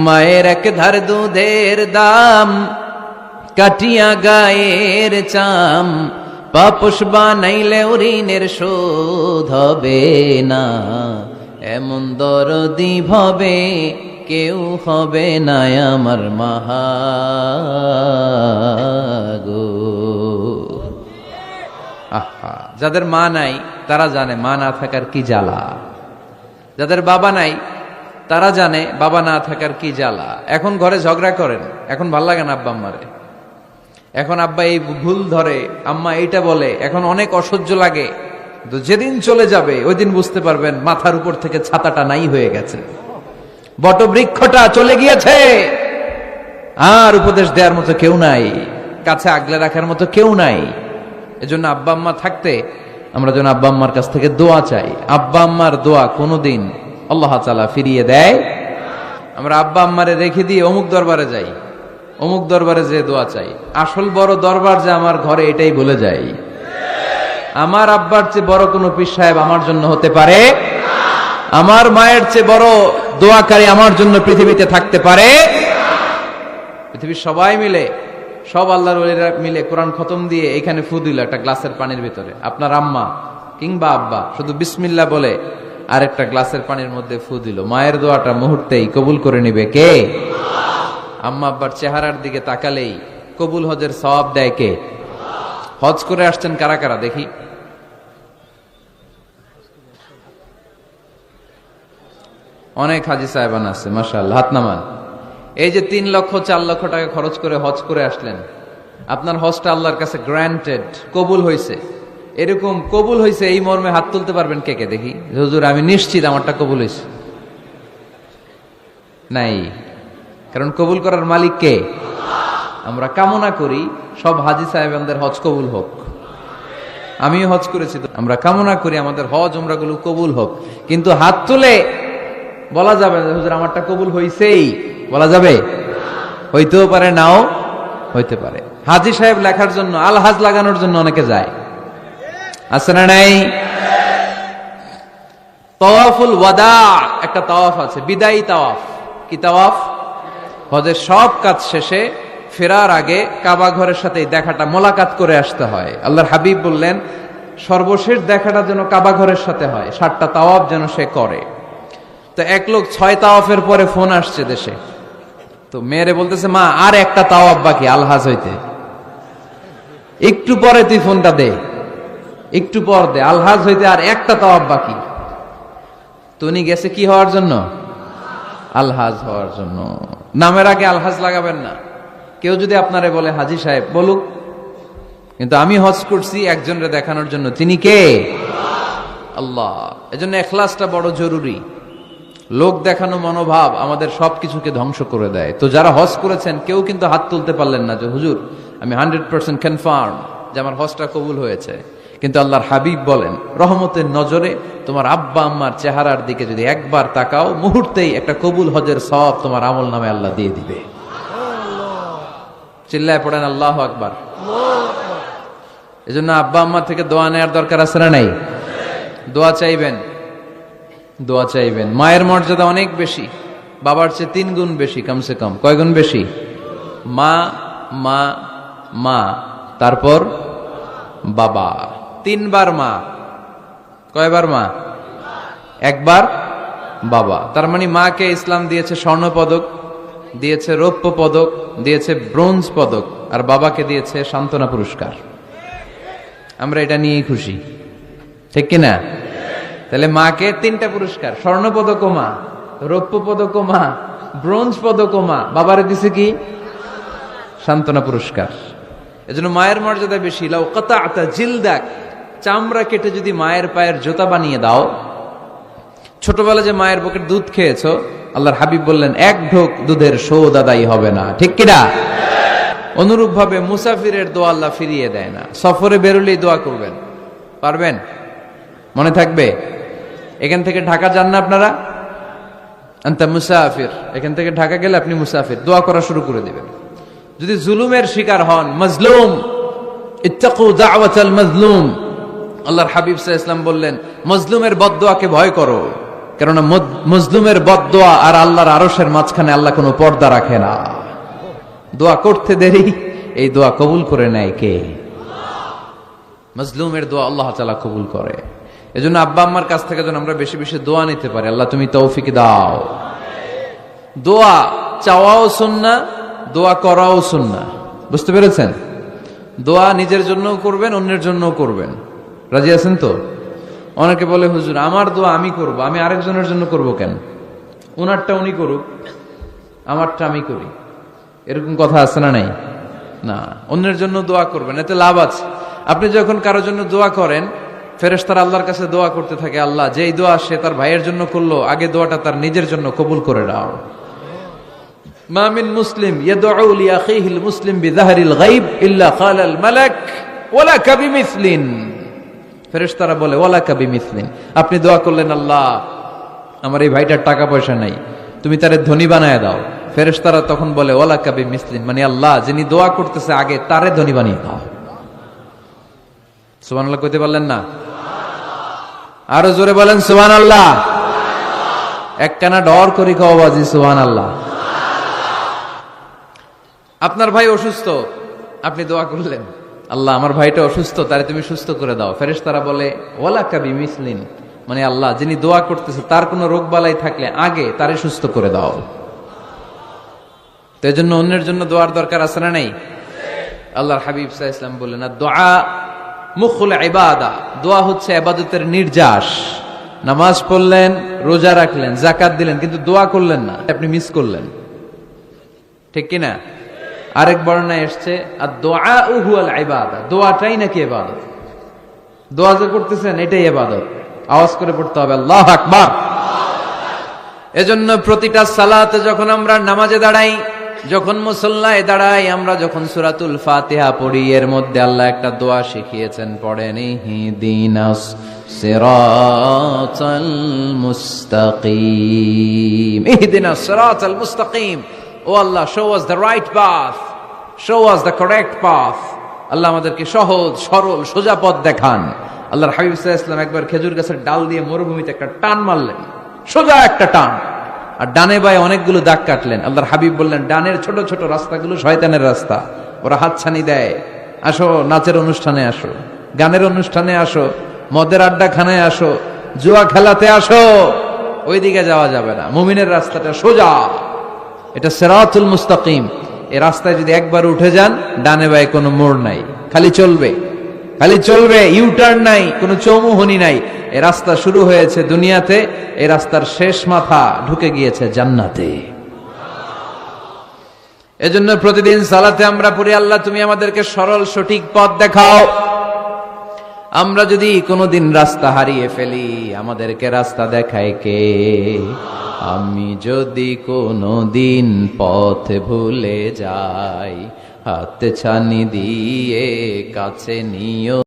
মায়ের এক ধার দুধের দাম, কাটিয়া গায়ের চাম, পাপস বানাইলেও ঋণের শোধ হবে না। এমন দরদি ভবে কেউ হবে না আমার মাহাগো। আহা, যাদের মা নাই তারা জানে মা না থাকার কি জ্বালা। যাদের বাবা নাই তারা জানে বাবা না থাকার কি জ্বালা। এখন ঘরে ঝগড়া করেন, এখন ভাল লাগে না আব্বা আম্মারে, এখন আব্বা এই ভুল ধরে, আম্মা এইটা বলে, এখন অনেক অসহ্য লাগে। তো যেদিন চলে যাবে ওই দিন বুঝতে পারবেন মাথার উপর থেকে ছাতাটা নাই হয়ে গেছে, বটবৃক্ষটা চলে গিয়েছে, আর উপদেশ দেওয়ার মতো কেউ নাই, কাছে আগলে রাখার মতো কেউ নাই। এজন্য আব্বা আম্মা থাকতে আমরা যেন আব্বা আম্মার কাছ থেকে দোয়া চাই। আব্বা আম্মার দোয়া কোনোদিন আল্লাহ তাআলা ফিরিয়ে দেয়। আমরা আব্বা আম্মারে রেখে দিয়ে অমুক দরবারে যাই, অমুক দরবারে যে দোয়া চাই, আসল বড় দরবার যে আমার ঘরে এটাই ভুলে যাই। আমার আব্বার চেয়ে বড় কোনো পীর সাহেব আমার জন্য হতে পারে, আমার মায়ের চেয়ে বড় দোয়াকারী আমার জন্য পৃথিবীতে থাকতে পারে। পৃথিবীর সবাই মিলে, সব আল্লাহর ওলিরা মিলে কোরআন খতম দিয়ে এখানে ফু দিল একটা গ্লাসের পানির ভিতরে, আপনার আম্মা কিংবা আব্বা শুধু বিসমিল্লাহ বলে আর একটা গ্লাসের পানির মধ্যে ফু দিল, মায়ের দোয়াটা মুহূর্তেই কবুল করে নিবে কে? আম্মা আব্বার চেহারার দিকে তাকালেই কবুল হজের সওয়াব দেয় কে? হজ করে আসছেন কারা কারা দেখি? অনেক হাজি সাহেবান আছে, মাশাআল্লাহ, হাত নামান। এই যে 3 লক্ষ 4 লক্ষ টাকা খরচ করে হজ করে আসলেন, আপনার হজটা আল্লাহর কাছে গ্র্যান্টেড, কবুল হয়েছে, এরকম কবুল হয়েছে এই মর্মে হাত তুলতে পারবেন কে কে দেখি? হুজুর আমি নিশ্চিত আমারটা কবুল হয়েছে। নাই, কারণ কবুল করার মালিক কে? আমরা কামনা করি সব হাজি সাহেবদের হজ কবুল হোক। আমিও হজ করেছি, আমরা কামনা করি আমাদের হজ উমরাগুলো কবুল হোক, কিন্তু হাত তুলে বলা যাবে না হুজুর আমারটা কবুল হইছেই, বলা যাবে? হইতেও পারে, নাও হইতে পারে। হাজি সাহেব লেখার জন্য, আল হাজ লাগানোর জন্য অনেকে যায়, আছে না নাই? তাওয়াফুল ওয়াদা একটা তাওয়াফ আছে, বিদায়ী তাওয়াফ। কি তাওয়াফ? হজের সব কাজ শেষে ফেরার আগে কাবা ঘরের সাথে দেখাটা, মোলাকাত করে আসতে হয়। আল্লাহর হাবিব বললেন সর্বশেষ দেখাটা যেন কাবা ঘরের সাথে হয়, 7টা তাওয়াফ যেন সে করে। তো এক লোক 6 তাওয়াফের পরে ফোন আসছে দেশে, তো মেয়েরে বলতেছে মা আর একটা তাওয়াফ বাকি আলহাজ হইতে, একটু পরে তুই ফোনটা দে, একটু পর দে, আলহাজ হইতে আর একটা তাওয়াফ বাকি। তো উনি গেছে কি হওয়ার জন্য? আলহাজ হওয়ার জন্য। নামের আগে আলহাজ লাগাবেন না। কেউ যদি আপনারে বলে হাজি সাহেব, বলুক, কিন্তু আমি হজ করছি একজনরে দেখানোর জন্য, তিনি কে? আল্লাহ। এজন্য ইখলাসটা বড় জরুরি। লোক দেখানো মনোভাব আমাদের সবকিছুকে ধ্বংস করে দেয়। তো যারা হজ করেছেন কেউ কিন্তু হাত তুলতে পারলেন না যে হুজুর আমি 100% কনফার্ম যে আমার হজটা কবুল হয়েছে। কিন্তু আল্লাহর হাবিব বলেন রহমতের নজরে তোমার আব্বা আম্মার চেহারার দিকে যদি একবার তাকাও, মুহূর্তেই একটা কবুল হজের সওয়াব তোমার আমল নামে আল্লাহ দিয়ে দিবে। চিল্লায় পড়েন আল্লাহু আকবার। এজন্য আব্বা আম্মা থেকে দোয়া নেওয়ার দরকার আছে না নাই? দোয়া চাইবেন, দোয়া চাইবেন। মায়ের মর্যাদা অনেক বেশি, বাবার চেয়ে 3 গুণ বেশি, কমসে কম। কয় গুণ বেশি? মা মা মা, তারপর বাবা। 3 বার মা। কয়বার মা? 1 বার বাবা। তার মানে মাকে ইসলাম দিয়েছে স্বর্ণ পদক, দিয়েছে রৌপ্য পদক, দিয়েছে ব্রোঞ্জ পদক, আর বাবাকে দিয়েছে সান্ত্বনা পুরস্কার। আমরা এটা নিয়েই খুশি, ঠিক কিনা? তাহলে মাকে 3টা পুরস্কার, স্বর্ণ পদক মা, রৌপ্য পদক মা, ব্রোঞ্জ পদক মা, বাবারে দিছে কি? সান্ত্বনা পুরস্কার। এজন্য মায়ের মর্যাদা বেশি। লাউ কাতাআতা জিলদাক, চামড়া কেটে যদি মায়ের পায়ের জুতা বানিয়ে দাও, ছোটবেলা যে মায়ের বুকের দুধ খেয়েছো, আল্লাহর হাবিব বললেন 1 ঢোক দুধের শোধ আদায় হবে না, ঠিক কিনা? অনুরূপ ভাবে মুসাফিরের দোয়া আল্লাহ ফিরিয়ে দেয় না। সফরে বেরোলেই দোয়া করবেন, পারবেন? মনে থাকবে? এখান থেকে ঢাকা যান না আপনারা, আনতা মুসাফির, এখান থেকে ঢাকা গেলে আপনি মুসাফির, দোয়া করা শুরু করে দিবেন। যদি জুলুমের শিকার হন, মাজলুম, ইত্তাকু দাওয়াতাল মাজলুম, আল্লাহর হাবিব সাল্লাল্লাহু আলাইহি ওয়াসাল্লাম বললেন মজলুমের বদদোয়াকে ভয় করো, কেননা মজলুমের বদদোয়া আর আল্লাহর আরশের মাঝখানে আল্লাহ কোনো পর্দা রাখে না। দোয়া করতে দেরি, এই দোয়া কবুল করে নেয় কে? মজলুমের দোয়া আল্লাহ তাআলা কবুল করে। এজন্য আব্বা আম্মার কাছ থেকে যেন আমরা বেশি বেশি দোয়া নিতে পারি, আল্লাহ তুমি তৌফিক দাও। দোয়া চাওয়াও সুন্নাহ, দোয়া করাও সুন্নাহ। বুঝতে পেরেছেন? দোয়া নিজের জন্যও করবেন, অন্যের জন্যও করবেন। রাজি আছেন তো? অনেকে বলে হুজুর আমার দোয়া আমি করব, আমি আরেকজনের জন্য করব কেন? ওনারটা উনি করুক, আমারটা আমি করি, এরকম কথা আছে না নাই? না, অন্যের জন্য দোয়া করবেন, এতে লাভ আছে। আপনি যখন কারোর জন্য দোয়া করেন, ফেরেশতারা আল্লাহর কাছে দোয়া করতে থাকে, আল্লাহ যেই দোয়া সে তার ভাইয়ের জন্য করলো, আগে দোয়াটা তার নিজের জন্য কবুল করে দাও। মা মিন মুসলিম ইয়াদউ লিআখিহিল মুসলিম বিযাহরিল গায়ব ইল্লা ক্বালাল মালাক ওয়ালাকা বিমিসলিন। ফেরেশতারা বলে ওয়ালাকা বিমিসলিন, আপনি দোয়া করলেন আল্লাহ আমার এই ভাইটার টাকা পয়সা নাই, তুমি তারে ধনী বানায় দাও। ফেরেশতারা তখন বলে ওয়ালাকা বিমিসলিন, মানে আল্লাহ যিনি দোয়া করতেছে আগে তারে ধনী বানিয়ে দাও। সুবহানাল্লাহ কইতে পারলেন না? আরো জোরে বলেন সুবহানাল্লাহ। একখানা ডর করি খাওয়াবাজি সুবহানাল্লাহ। আপনার ভাই অসুস্থ, আপনি দোয়া করলেন আল্লাহ আমার ভাইটা অসুস্থ, তারে তুমি সুস্থ করে দাও। ফেরেশতারা বলে ওয়ালাকা বিমিসলিন, মানে আল্লাহ যিনি দোয়া করতেছে তার কোনো রোগ বালাই থাকলে আগে তারে সুস্থ করে দাও। তো এজন্য অন্যের জন্য দোয়ার দরকার আছে না নাই? আল্লাহর হাবিব সাল্লাল্লাহু আলাইহি ওয়াসাল্লাম বললেন দোয়া মুখুল ইবাদা, দোয়া হচ্ছে ইবাদতের নির্যাস। নামাজ পড়লেন, রোজা রাখলেন, যাকাত দিলেন, কিন্তু দোয়া করলেন না, আপনি মিস করলেন। ঠিক কি না? আরেক বর্ণনায় এসেছে আদ-দুআউ হুয়াল ইবাদা, দোয়াটাই নাকি ইবাদত। দোয়া যে করতেছেন এটাই ইবাদত। আওয়াজ করে পড়তে হবে আল্লাহু আকবার। এজন্য প্রতিটা সালাতে যখন আমরা নামাজে দাঁড়াই, যখন মুসল্লায় দাঁড়াই, আমরা যখন সূরাতুল ফাতিহা পড়ি, এর মধ্যে আল্লাহ একটা দোয়া শিখিয়েছেন, পড়েন ইহদিনাস সিরাতাল মুস্তাকিম। ইহদিনাস সিরাতাল মুস্তাকিম, ও আল্লাহ show us the right path, show us the correct path। আল্লাহ আমাদেরকে সহজ সরল সোজা পথ দেখান। আল্লাহর হাবিব সাল্লাল্লাহু আলাইহি ওয়াসাল্লাম একবার খেজুর গাছের ডাল দিয়ে মরুভূমিতে একটা টান মারলেন, সোজা একটা টান, আর ডানে বায়ে অনেকগুলো দাগ কাটলেন। আল্লাহর হাবিব বললেন ডানের ছোট ছোট রাস্তাগুলো শয়তানের রাস্তা, ওরা হাতছানি দেয়। আসো নাচের অনুষ্ঠানে আসো, গানের অনুষ্ঠানে আসো, মদের আড্ডাখানায় আসো, জুয়া খেলাতে আসো, ওইদিকে যাওয়া যাবে না। মুমিনের রাস্তাটা সোজা, এটা সিরাতুল মুস্তাকিম। এই রাস্তায় যদি একবার উঠে যান, ডানে বায়ে কোনো মোড় নাই, খালি চলবে, খালি চলবে, ইউটার্ন নাই, কোনো চৌমুহনী নাই। এই রাস্তা শুরু হয়েছে দুনিয়াতে, এই রাস্তার শেষ মাথা ঢুকে গিয়েছে জান্নাতে। এজন্য প্রতিদিন সালাতে আমরা পড়ি আল্লাহ তুমি আমাদেরকে সরল সঠিক পথ দেখাও। আমরা যদি কোনোদিন রাস্তা হারিয়ে ফেলি, আমাদেরকে রাস্তা দেখায় কে? আমি যদি কোনোদিন পথ ভুলে যাই, হাত ছানি দিয়ে কাছে নিও।